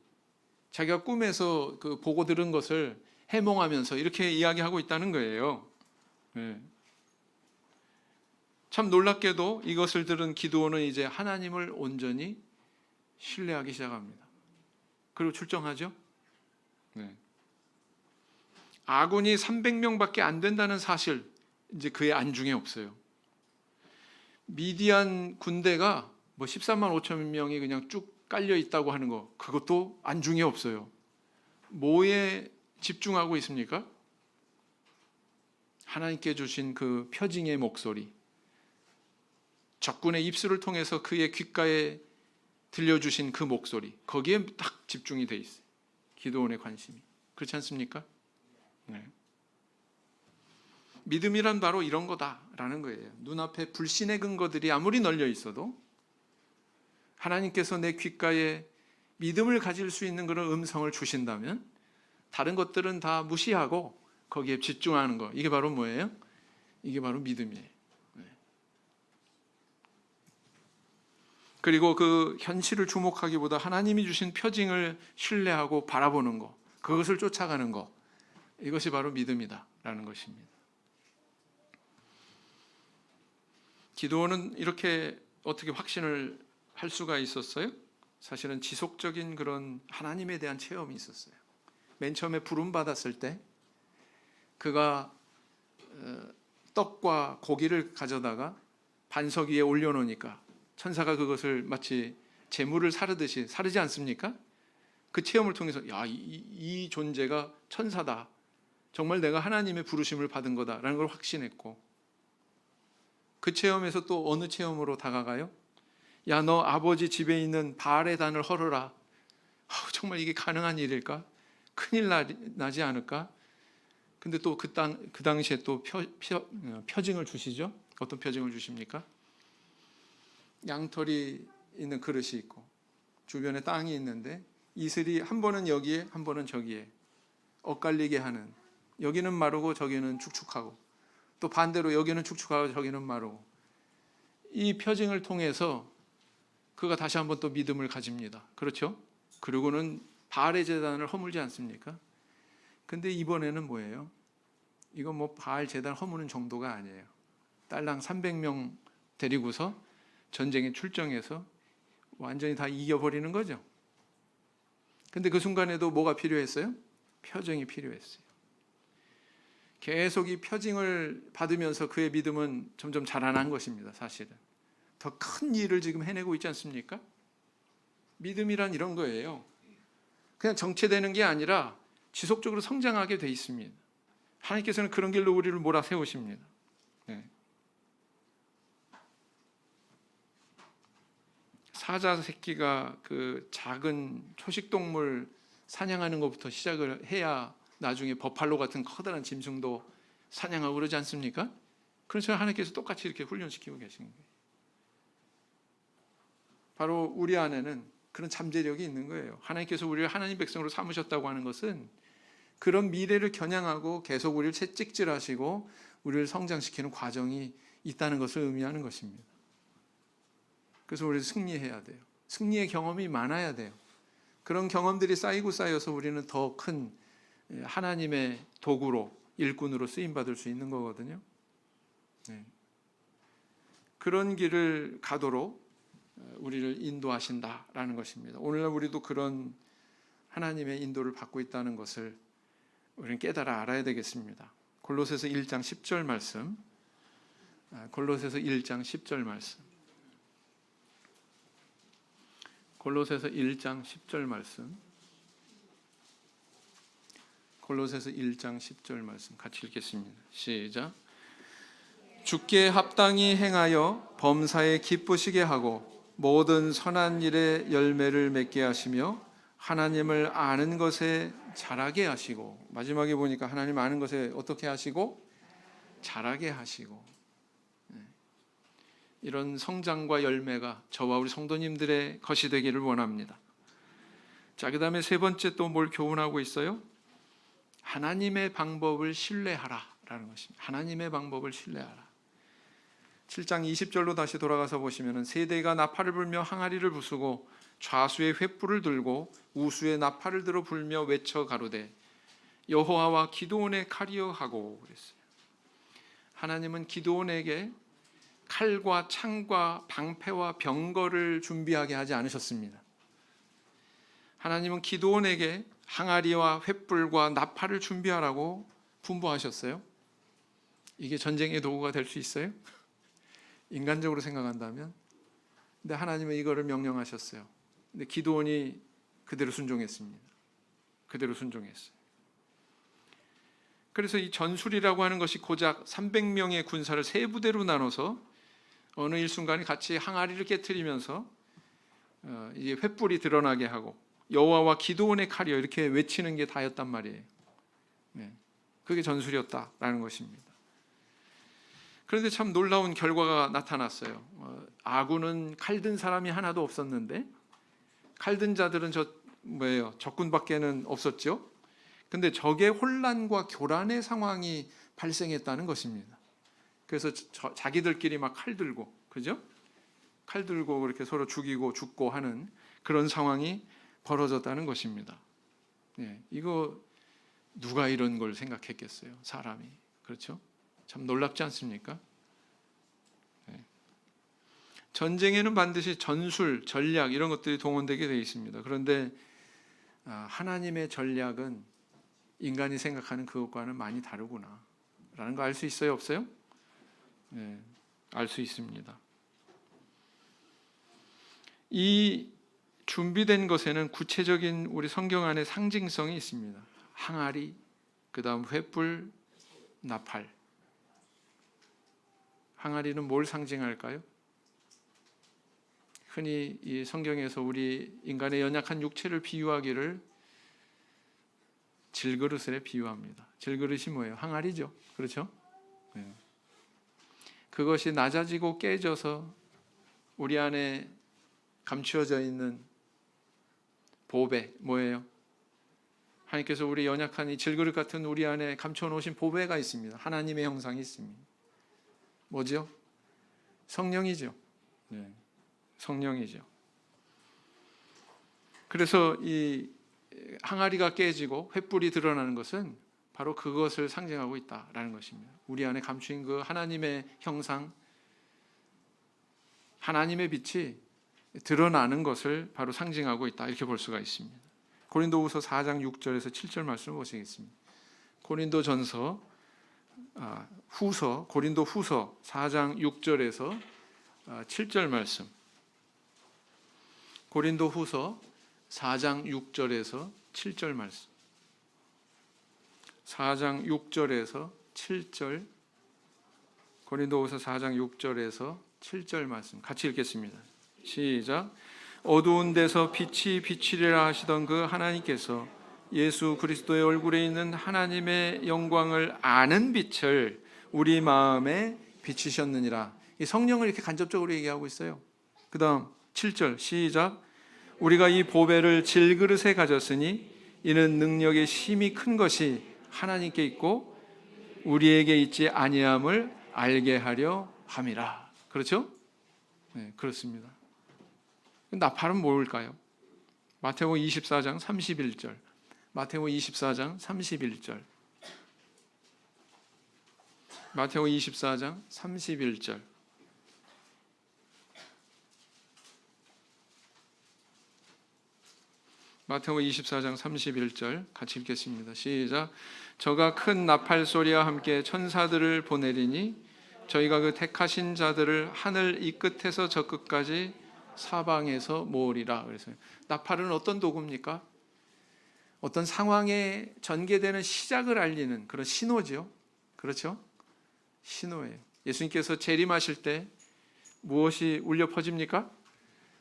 자기가 꿈에서 그 보고 들은 것을 해몽하면서 이렇게 이야기하고 있다는 거예요. 네. 참 놀랍게도 이것을 들은 기드온은 이제 하나님을 온전히 신뢰하기 시작합니다. 그리고 출정하죠. 네. 아군이 300명밖에 안 된다는 사실 이제 그의 안중에 없어요. 미디안 군대가 뭐 13만 5천 명이 그냥 쭉 깔려 있다고 하는 거, 그것도 안중에 없어요. 뭐에 집중하고 있습니까? 하나님께 주신 그 표징의 목소리, 적군의 입술을 통해서 그의 귓가에 들려주신 그 목소리, 거기에 딱 집중이 돼 있어요. 기드온의 관심이. 그렇지 않습니까? 네. 믿음이란 바로 이런 거다라는 거예요. 눈앞에 불신의 근거들이 아무리 널려 있어도 하나님께서 내 귓가에 믿음을 가질 수 있는 그런 음성을 주신다면 다른 것들은 다 무시하고 거기에 집중하는 거, 이게 바로 뭐예요? 이게 바로 믿음이에요. 네. 그리고 그 현실을 주목하기보다 하나님이 주신 표징을 신뢰하고 바라보는 거, 그것을 쫓아가는 거, 이것이 바로 믿음이다라는 것입니다. 기드온은 이렇게 어떻게 확신을 할 수가 있었어요? 사실은 지속적인 그런 하나님에 대한 체험이 있었어요. 맨 처음에 부름 받았을 때 그가 떡과 고기를 가져다가 반석 위에 올려놓으니까 천사가 그것을 마치 재물을 사르듯이 사르지 않습니까? 그 체험을 통해서 이 존재가 천사다, 정말 내가 하나님의 부르심을 받은 거다라는 걸 확신했고, 그 체험에서 또 어느 체험으로 다가가요? 야, 너 아버지 집에 있는 바알의 단을 헐어라. 정말 이게 가능한 일일까? 큰일 나지 않을까? 근데 또 그 당시에 또 표징을 주시죠. 어떤 표징을 주십니까? 양털이 있는 그릇이 있고 주변에 땅이 있는데 이슬이 한 번은 여기에 한 번은 저기에 엇갈리게 하는, 여기는 마르고 저기는 축축하고 또 반대로 여기는 축축하고 저기는 마르고, 이 표징을 통해서 그가 다시 한번 또 믿음을 가집니다. 그렇죠? 그리고는 바알의 제단을 허물지 않습니까? 근데 이번에는 뭐예요? 이건 뭐 바알 제단 허무는 정도가 아니에요. 딸랑 300명 데리고서 전쟁에 출정해서 완전히 다 이겨버리는 거죠. 근데 그 순간에도 뭐가 필요했어요? 표징이 필요했어요. 계속 이 표징을 받으면서 그의 믿음은 점점 자라난 것입니다. 사실은 더 큰 일을 지금 해내고 있지 않습니까? 믿음이란 이런 거예요. 그냥 정체되는 게 아니라 지속적으로 성장하게 돼 있습니다. 하나님께서는 그런 길로 우리를 몰아세우십니다. 네. 사자 새끼가 그 작은 초식동물 사냥하는 것부터 시작을 해야 나중에 버팔로 같은 커다란 짐승도 사냥하고 그러지 않습니까? 그래서 하나님께서 똑같이 이렇게 훈련시키고 계신 거예요. 바로 우리 안에는 그런 잠재력이 있는 거예요. 하나님께서 우리를 하나님 백성으로 삼으셨다고 하는 것은 그런 미래를 겨냥하고 계속 우리를 채찍질하시고 우리를 성장시키는 과정이 있다는 것을 의미하는 것입니다. 그래서 우리는 승리해야 돼요. 승리의 경험이 많아야 돼요. 그런 경험들이 쌓이고 쌓여서 우리는 더 큰 하나님의 도구로, 일꾼으로 쓰임받을 수 있는 거거든요. 네. 그런 길을 가도록 우리를 인도하신다라는 것입니다. 오늘날 우리도 그런 하나님의 인도를 받고 있다는 것을 우리는 깨달아 알아야 되겠습니다. 골로새서 1장 10절 말씀. 골로새서 1장 10절 말씀. 골로새서 1장 10절 말씀. 골로새서 1장 10절 말씀 같이 읽겠습니다. 시작. 주께 합당히 행하여 범사에 기쁘시게 하고 모든 선한 일에 열매를 맺게 하시며 하나님을 아는 것에 자라게 하시고, 마지막에 보니까 하나님 아는 것에 어떻게 하시고? 자라게 하시고. 이런 성장과 열매가 저와 우리 성도님들의 것이 되기를 원합니다. 자, 그 다음에 세 번째 또 뭘 교훈하고 있어요? 하나님의 방법을 신뢰하라 라는 것입니다. 하나님의 방법을 신뢰하라. 7장 20절로 다시 돌아가서 보시면 세대가 나팔을 불며 항아리를 부수고 좌수의 횃불을 들고 우수의 나팔을 들어 불며 외쳐 가로되 여호와와 기드온의 칼이여 하고 그랬어요. 하나님은 기드온에게 칼과 창과 방패와 병거를 준비하게 하지 않으셨습니다. 하나님은 기드온에게 항아리와 횃불과 나팔을 준비하라고 분부하셨어요. 이게 전쟁의 도구가 될 수 있어요? 인간적으로 생각한다면. 근데 하나님은 이거를 명령하셨어요. 근데 기드온이 그대로 순종했습니다. 그대로 순종했어요. 그래서 이 전술이라고 하는 것이 고작 300명의 군사를 세 부대로 나눠서 어느 일순간에 같이 항아리를 깨트리면서 이제 횃불이 드러나게 하고 여호와와 기드온의 칼이여 이렇게 외치는 게 다였단 말이에요. 그게 전술이었다라는 것입니다. 그런데 참 놀라운 결과가 나타났어요. 아군은 칼든 사람이 하나도 없었는데 칼든 자들은 적군밖에는 없었죠. 근데 적의 혼란과 교란의 상황이 발생했다는 것입니다. 그래서 자기들끼리 막 칼 들고, 그죠? 칼 들고 그렇게 서로 죽이고 죽고 하는 그런 상황이 벌어졌다는 것입니다. 이거 누가 이런 걸 생각했겠어요? 사람이. 그렇죠? 참 놀랍지 않습니까? 전쟁에는 반드시 전술, 전략 이런 것들이 동원되게 되어 있습니다. 그런데 하나님의 전략은 인간이 생각하는 그것과는 많이 다르구나 라는 거 알 수 있어요? 없어요? 네, 알 수 있습니다. 이 준비된 것에는 구체적인 우리 성경 안에 상징성이 있습니다. 항아리, 그 다음 횃불, 나팔. 항아리는 뭘 상징할까요? 흔히 이 성경에서 우리 인간의 연약한 육체를 비유하기를 질그릇에 비유합니다. 질그릇이 뭐예요? 항아리죠. 그렇죠? 네. 그것이 낮아지고 깨져서 우리 안에 감추어져 있는 보배 뭐예요? 하나님께서 우리 연약한 이 질그릇 같은 우리 안에 감춰 놓으신 보배가 있습니다. 하나님의 형상이 있습니다. 뭐죠? 성령이죠. 네. 성령이죠. 그래서 이 항아리가 깨지고 횃불이 드러나는 것은 바로 그것을 상징하고 있다라는 것입니다. 우리 안에 감추인 그 하나님의 형상, 하나님의 빛이 드러나는 것을 바로 상징하고 있다 이렇게 볼 수가 있습니다. 고린도후서 4장 6절에서 7절 말씀을 보시겠습니다. 고린도 후서 4장 6절에서 7절 말씀. 고린도 후서 4장 6절에서 7절 말씀. 4장 6절에서 7절. 고린도후서 4장 6절에서 7절 말씀 같이 읽겠습니다. 시작. 어두운 데서 빛이 비치리라 하시던 그 하나님께서 예수 그리스도의 얼굴에 있는 하나님의 영광을 아는 빛을 우리 마음에 비치셨느니라. 이 성령을 이렇게 간접적으로 얘기하고 있어요. 그 다음 7절 시작. 우리가 이 보배를 질그릇에 가졌으니 이는 능력의 힘이 큰 것이 하나님께 있고 우리에게 있지 아니함을 알게 하려 함이라. 그렇죠? 네, 그렇습니다. 나팔은 뭘까요? 마태복음 24장 31절. 마태복음 24장 31절. 마태복음 24장 31절. 마태복음 24장 31절 같이 읽겠습니다. 시작. 저가 큰 나팔 소리와 함께 천사들을 보내리니 저희가 그 택하신 자들을 하늘 이 끝에서 저 끝까지 사방에서 모으리라. 그래서 나팔은 어떤 도구입니까? 어떤 상황에 전개되는 시작을 알리는 그런 신호죠. 그렇죠? 신호예요. 예수님께서 재림하실 때 무엇이 울려 퍼집니까?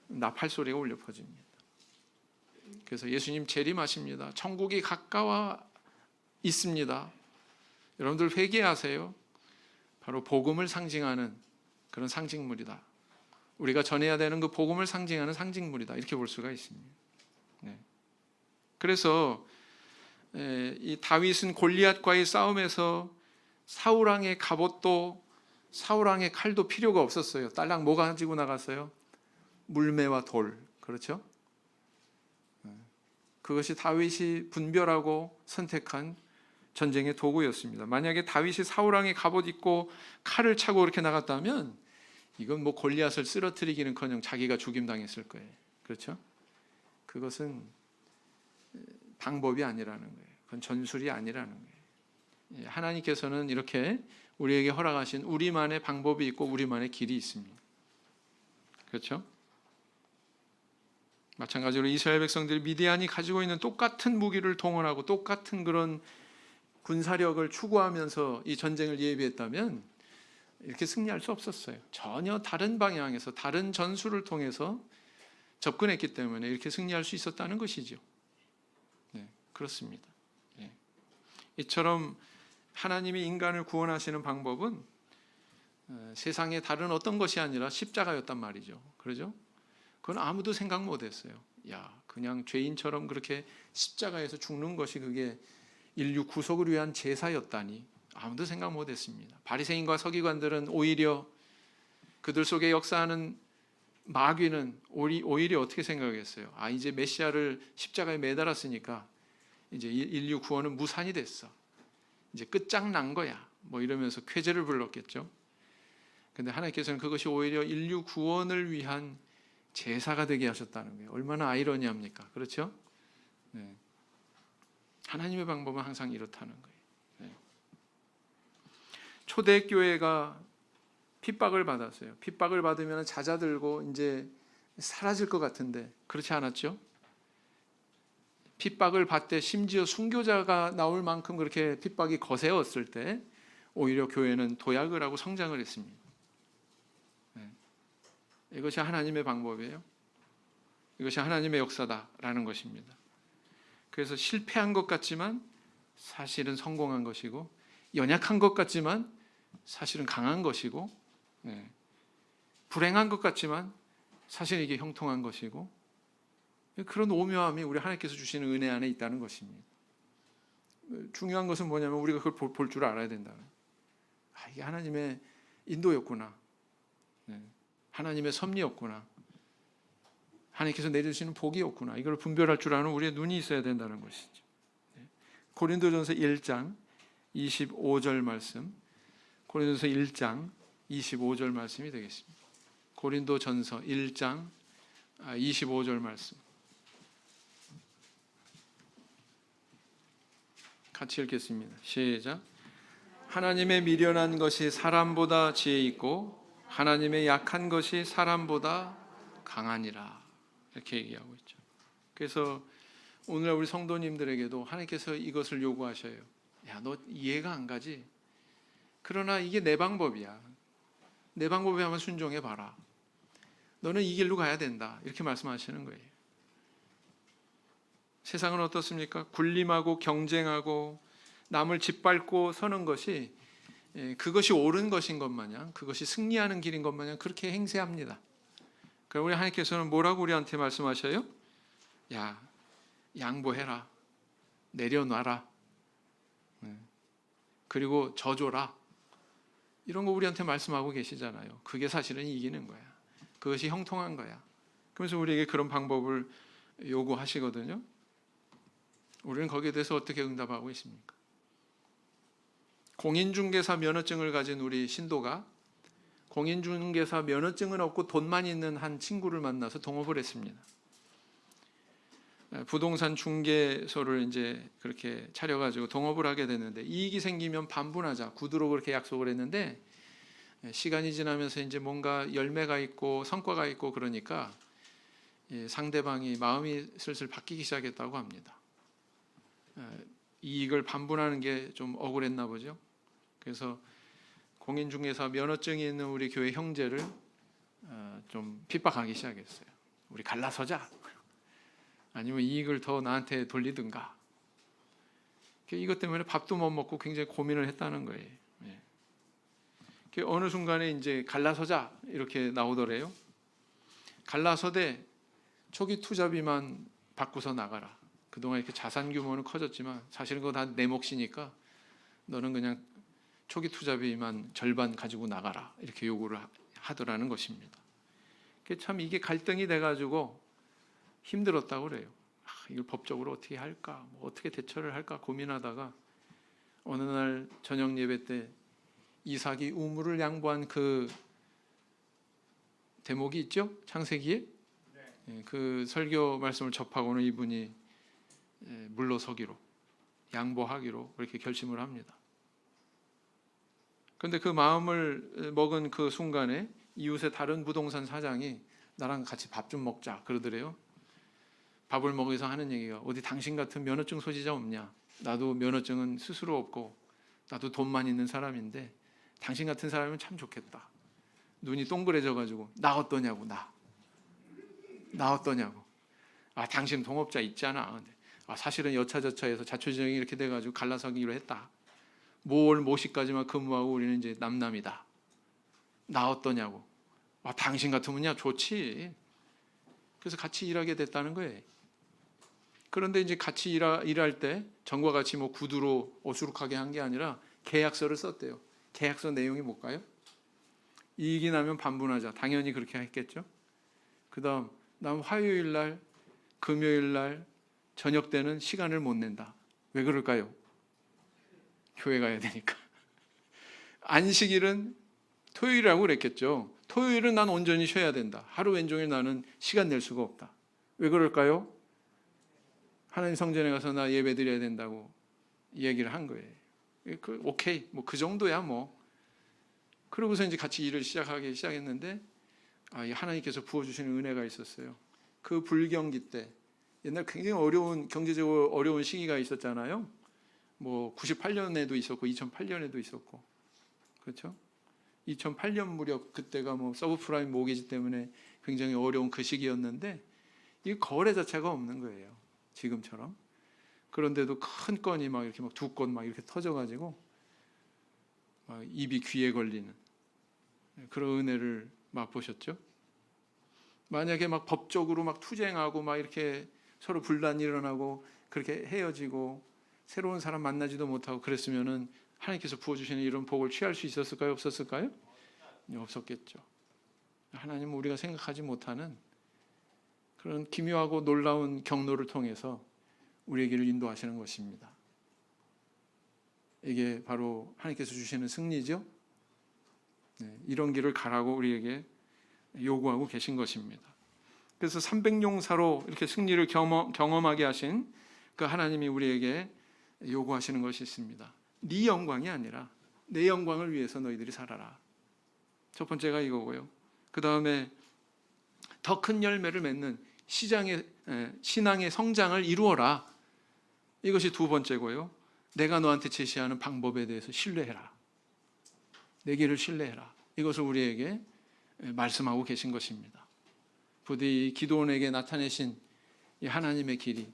나팔 소리가 울려 퍼집니다. 그래서 예수님 재림하십니다. 천국이 가까워 있습니다. 여러분들 회개하세요. 바로 복음을 상징하는 그런 상징물이다. 우리가 전해야 되는 그 복음을 상징하는 상징물이다. 이렇게 볼 수가 있습니다. 네. 그래서 이 다윗은 골리앗과의 싸움에서 사울 왕의 갑옷도 사울 왕의 칼도 필요가 없었어요. 딸랑 뭐 가지고 나갔어요? 물매와 돌. 그렇죠? 그것이 다윗이 분별하고 선택한 전쟁의 도구였습니다. 만약에 다윗이 사울 왕의 갑옷 입고 칼을 차고 그렇게 나갔다면 이건 뭐 골리앗을 쓰러뜨리기는커녕 자기가 죽임당했을 거예요. 그렇죠? 그것은 방법이 아니라는 거예요. 그건 전술이 아니라는 거예요. 하나님께서는 이렇게 우리에게 허락하신 우리만의 방법이 있고 우리만의 길이 있습니다. 그렇죠? 마찬가지로 이스라엘 백성들이 미디안이 가지고 있는 똑같은 무기를 동원하고 똑같은 그런 군사력을 추구하면서 이 전쟁을 예비했다면 이렇게 승리할 수 없었어요. 전혀 다른 방향에서 다른 전술을 통해서 접근했기 때문에 이렇게 승리할 수 있었다는 것이죠. 네, 그렇습니다. 네. 이처럼 하나님이 인간을 구원하시는 방법은 세상의 다른 어떤 것이 아니라 십자가였단 말이죠. 그러죠? 그건 아무도 생각 못했어요. 야, 그냥 죄인처럼 그렇게 십자가에서 죽는 것이 그게 인류 구속을 위한 제사였다니 아무도 생각 못했습니다. 바리새인과 서기관들은 오히려 그들 속에 역사하는 마귀는 오히려 어떻게 생각했어요? 아, 이제 메시아를 십자가에 매달았으니까 이제 인류 구원은 무산이 됐어. 이제 끝장난 거야. 뭐 이러면서 쾌재를 불렀겠죠. 근데 하나님께서는 그것이 오히려 인류 구원을 위한 제사가 되게 하셨다는 거예요. 얼마나 아이러니합니까? 그렇죠? 네. 하나님의 방법은 항상 이렇다는 거예요. 네. 초대교회가 핍박을 받았어요. 핍박을 받으면 잦아들고 이제 사라질 것 같은데 그렇지 않았죠? 핍박을 받되 심지어 순교자가 나올 만큼 그렇게 핍박이 거세었을 때 오히려 교회는 도약을 하고 성장을 했습니다. 네. 이것이 하나님의 방법이에요. 이것이 하나님의 역사다라는 것입니다. 그래서 실패한 것 같지만 사실은 성공한 것이고 연약한 것 같지만 사실은 강한 것이고 불행한 것 같지만 사실 이게 형통한 것이고 그런 오묘함이 우리 하나님께서 주시는 은혜 안에 있다는 것입니다. 중요한 것은 뭐냐면 우리가 그걸 볼 줄 알아야 된다. 이게 하나님의 인도였구나. 하나님의 섭리였구나. 하나님께서 내주시는 복이었구나. 이걸 분별할 줄 아는 우리의 눈이 있어야 된다는 것이죠. 고린도전서 1장 25절 말씀, 고린도전서 1장 25절 말씀이 되겠습니다. 고린도전서 1장 25절 말씀 같이 읽겠습니다. 시작. 하나님의 미련한 것이 사람보다 지혜 있고 하나님의 약한 것이 사람보다 강하니라. 이렇게 얘기하고 있죠. 그래서 오늘 우리 성도님들에게도 하나님께서 이것을 요구하셔요. 야, 너 이해가 안 가지? 그러나 이게 내 방법이야. 내 방법에 한번 순종해 봐라. 너는 이 길로 가야 된다. 이렇게 말씀하시는 거예요. 세상은 어떻습니까? 군림하고 경쟁하고 남을 짓밟고 서는 것이 그것이 옳은 것인 것 마냥, 그것이 승리하는 길인 것 마냥 그렇게 행세합니다. 그럼 우리 하나님께서는 뭐라고 우리한테 말씀하셔요? 야, 양보해라. 내려놔라. 그리고 져줘라. 이런 거 우리한테 말씀하고 계시잖아요. 그게 사실은 이기는 거야. 그것이 형통한 거야. 그래서 우리에게 그런 방법을 요구하시거든요. 우리는 거기에 대해서 어떻게 응답하고 있습니까? 공인중개사 면허증을 가진 우리 신도가 공인중개사 면허증은 없고 돈만 있는 한 친구를 만나서 동업을 했습니다. 부동산 중개소를 이제 그렇게 차려가지고 동업을 하게 됐는데, 이익이 생기면 반분하자 구두로 그렇게 약속을 했는데, 시간이 지나면서 이제 뭔가 열매가 있고 성과가 있고 그러니까 상대방이 마음이 슬슬 바뀌기 시작했다고 합니다. 이익을 반분하는 게 좀 억울했나 보죠. 그래서 공인중개사 면허증이 있는 우리 교회 형제를 좀 핍박하기 시작했어요. 우리 갈라서자, 아니면 이익을 더 나한테 돌리든가. 이것 때문에 밥도 못 먹고 굉장히 고민을 했다는 거예요. 어느 순간에 이제 갈라서자 이렇게 나오더래요. 갈라서되 초기 투자비만 받고서 나가라. 그동안 이렇게 자산 규모는 커졌지만 사실은 그거 다 내 몫이니까 너는 그냥 초기 투자비만 절반 가지고 나가라. 이렇게 요구를 하더라는 것입니다. 참 이게 갈등이 돼가지고 힘들었다고 그래요. 이걸 법적으로 어떻게 할까, 어떻게 대처를 할까 고민하다가 어느 날 저녁 예배 때 이삭이 우물을 양보한 그 대목이 있죠? 창세기에. 그 설교 말씀을 접하고는 이분이 물러서기로, 양보하기로 그렇게 결심을 합니다. 그런데 그 마음을 먹은 그 순간에 이웃의 다른 부동산 사장이 나랑 같이 밥 좀 먹자 그러더래요. 밥을 먹여서 하는 얘기가, 어디 당신 같은 면허증 소지자 없냐? 나도 면허증은 스스로 없고 나도 돈만 있는 사람인데 당신 같은 사람이면 참 좋겠다. 눈이 동그래져가지고 나 어떠냐고. 나 어떠냐고. 당신 동업자 있잖아. 근데 사실은 여차저차해서 자초지종이 이렇게 돼가지고 갈라서기로 했다. 모월 모시까지만 근무하고 우리는 이제 남남이다. 나 어떠냐고. 당신 같으면야 좋지. 그래서 같이 일하게 됐다는 거예요. 그런데 이제 같이 일할 때 전과 같이 뭐 구두로 어수룩하게 한 게 아니라 계약서를 썼대요. 계약서 내용이 뭘까요? 이익이 나면 반분하자. 당연히 그렇게 했겠죠. 그 다음 난 화요일 날, 금요일 날 저녁 때는 시간을 못 낸다. 왜 그럴까요? 교회 가야 되니까. 안식일은 토요일이라고 그랬겠죠. 토요일은 난 온전히 쉬어야 된다. 하루 왼종일 나는 시간 낼 수가 없다. 왜 그럴까요? 하나님 성전에 가서 나 예배 드려야 된다고 얘기를 한 거예요. 오케이, 뭐 그 정도야 뭐. 그러고서 이제 같이 일을 시작했는데 하나님께서 부어주시는 은혜가 있었어요. 그 불경기 때, 옛날 굉장히 어려운, 경제적으로 어려운 시기가 있었잖아요. 뭐 98년에도 있었고 2008년에도 있었고, 그렇죠? 2008년 무렵 그때가 뭐 서브프라임 모기지 때문에 굉장히 어려운 그 시기였는데 이 거래 자체가 없는 거예요. 지금처럼. 그런데도 큰 건이 막 이렇게 막 두 건 막 이렇게 터져가지고 막 입이 귀에 걸리는 그런 은혜를 맛보셨죠? 만약에 막 법적으로 막 투쟁하고 막 이렇게 서로 분란이 일어나고 그렇게 헤어지고 새로운 사람 만나지도 못하고 그랬으면은 하나님께서 부어주시는 이런 복을 취할 수 있었을까요? 없었을까요? 없었겠죠. 하나님은 우리가 생각하지 못하는 그런 기묘하고 놀라운 경로를 통해서 우리에게를 인도하시는 것입니다. 이게 바로 하나님께서 주시는 승리죠. 이런 길을 가라고 우리에게 요구하고 계신 것입니다. 그래서 300용사로 이렇게 승리를 경험하게 하신 그 하나님이 우리에게 요구하시는 것이 있습니다. 네 영광이 아니라 내 영광을 위해서 너희들이 살아라. 첫 번째가 이거고요. 그 다음에 더 큰 열매를 맺는 신앙의 성장을 이루어라. 이것이 두 번째고요. 내가 너한테 제시하는 방법에 대해서 신뢰해라. 내 길을 신뢰해라. 이것을 우리에게 말씀하고 계신 것입니다. 부디 기도원에게 나타내신 이 하나님의 길이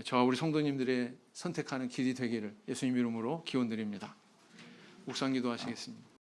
저와 우리 성도님들의 선택하는 길이 되기를 예수님 이름으로 기원드립니다. 묵상 기도하시겠습니다.